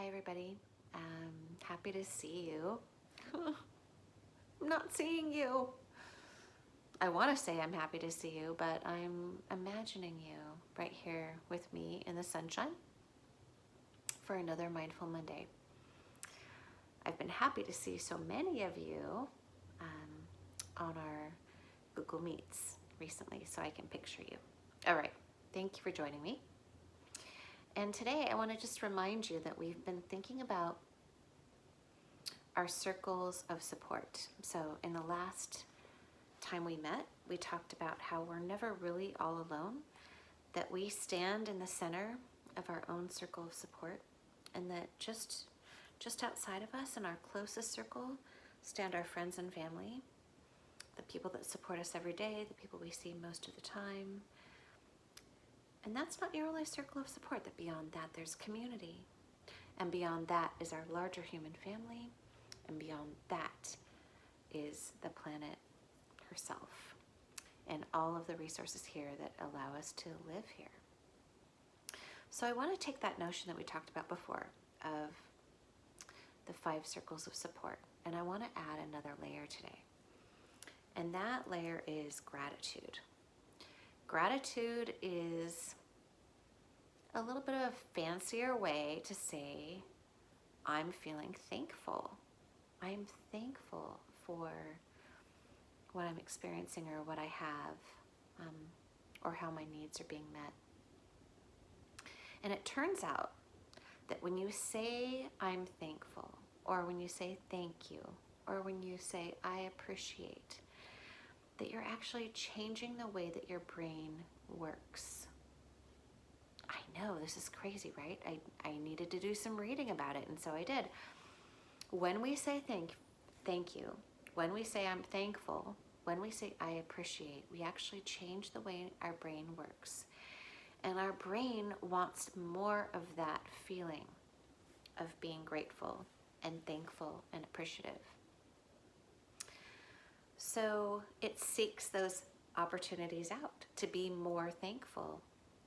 Hi everybody. Happy to see you. I'm not seeing you. I want to say I'm happy to see you, but I'm imagining you right here with me in the sunshine for another Mindful Monday. I've been happy to see so many of you on our Google Meets recently, so I can picture you. All right, thank you for joining me. And today I want to just remind you that we've been thinking about our circles of support. So in the last time we met, we talked about how we're never really all alone, that we stand in the center of our own circle of support, and that just outside of us in our closest circle stand our friends and family, the people that support us every day, the people we see most of the time. And that's not your only circle of support, that beyond that there's community. And beyond that is our larger human family. And beyond that is the planet herself and all of the resources here that allow us to live here. So I want to take that notion that we talked about before of the 5 circles of support, and I want to add another layer today. And that layer is gratitude. Gratitude is a little bit of a fancier way to say, I'm feeling thankful. I'm thankful for what I'm experiencing or what I have, or how my needs are being met. And it turns out that when you say, I'm thankful, or when you say thank you, or when you say, I appreciate, that you're actually changing the way that your brain works. I know, this is crazy, right? I needed to do some reading about it, and so I did. When we say thank you, when we say I'm thankful, when we say I appreciate, we actually change the way our brain works. And our brain wants more of that feeling of being grateful and thankful and appreciative. So it seeks those opportunities out to be more thankful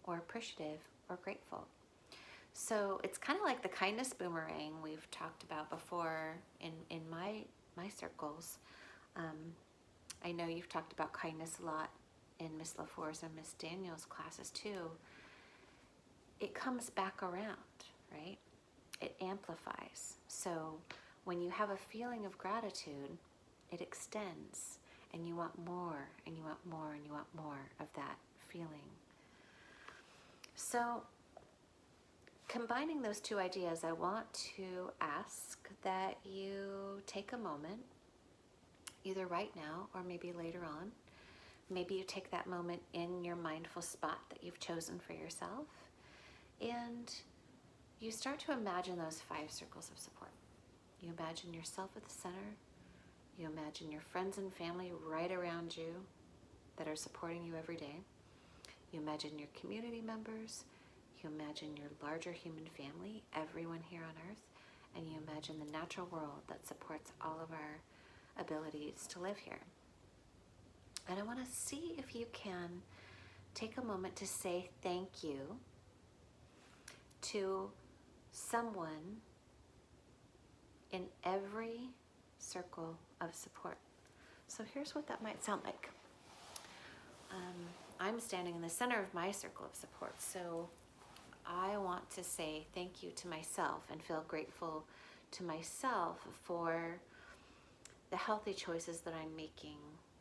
or appreciative or grateful. So it's kind of like the kindness boomerang we've talked about before in my circles. I know you've talked about kindness a lot in Miss LaFour's and Miss Daniel's classes too. It comes back around, right? It amplifies. So when you have a feeling of gratitude, it extends, and you want more, and you want more, and you want more of that feeling. So combining those two ideas, I want to ask that you take a moment, either right now or maybe later on. Maybe you take that moment in your mindful spot that you've chosen for yourself, and you start to imagine those 5 circles of support. You imagine yourself at the center. You imagine your friends and family right around you that are supporting you every day. You imagine your community members. You imagine your larger human family, everyone here on Earth, and you imagine the natural world that supports all of our abilities to live here. And I want to see if you can take a moment to say thank you to someone in every circle of support. So here's what that might sound like. I'm standing in the center of my circle of support, so I want to say thank you to myself and feel grateful to myself for the healthy choices that I'm making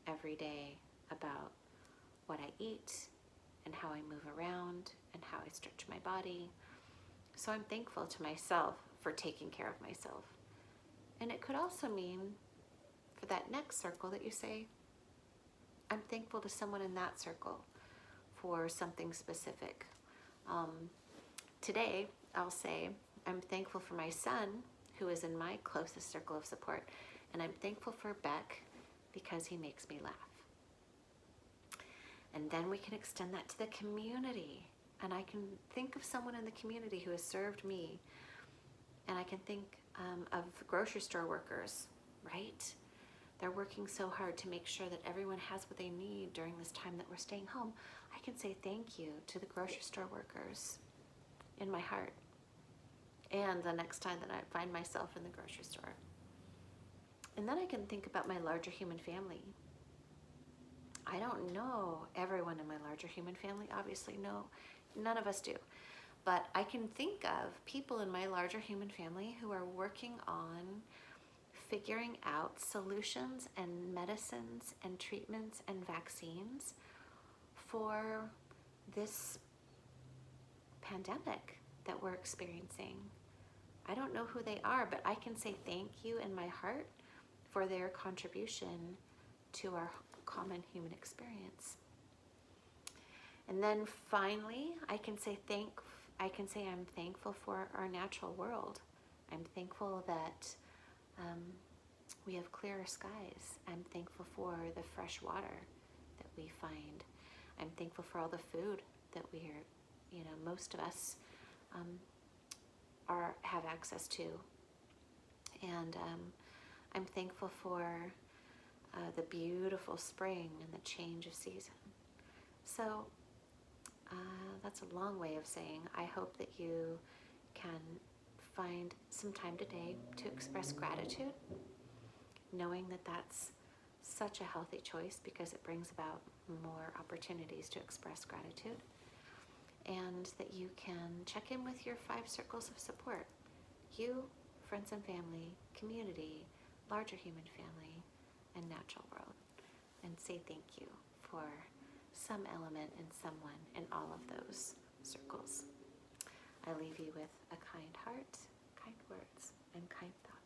every day about what I eat and how I move around and how I stretch my body. So I'm thankful to myself for taking care of myself. And it could also mean for that next circle that you say, I'm thankful to someone in that circle for something specific. Today, I'll say, I'm thankful for my son, who is in my closest circle of support, and I'm thankful for Beck because he makes me laugh. And then we can extend that to the community, and I can think of someone in the community who has served me, and I can think of grocery store workers, right? They're working so hard to make sure that everyone has what they need during this time that we're staying home. I can say thank you to the grocery store workers in my heart. and the next time that I find myself in the grocery store. And then I can think about my larger human family. I don't know everyone in my larger human family, obviously, no, none of us do. But I can think of people in my larger human family who are working on figuring out solutions and medicines and treatments and vaccines for this pandemic that we're experiencing. I don't know who they are, but I can say thank you in my heart for their contribution to our common human experience. And then finally, I can say I'm thankful for our natural world. I'm thankful that we have clearer skies. I'm thankful for the fresh water that we find. I'm thankful for all the food that we are, most of us have access to. And I'm thankful for the beautiful spring and the change of season. So that's a long way of saying I hope that you can find some time today to express gratitude, knowing that that's such a healthy choice because it brings about more opportunities to express gratitude, and that you can check in with your 5 circles of support: you, friends and family, community, larger human family, and natural world, and say thank you for some element and someone in all of those circles. I leave you with a kind heart, kind words, and kind thoughts.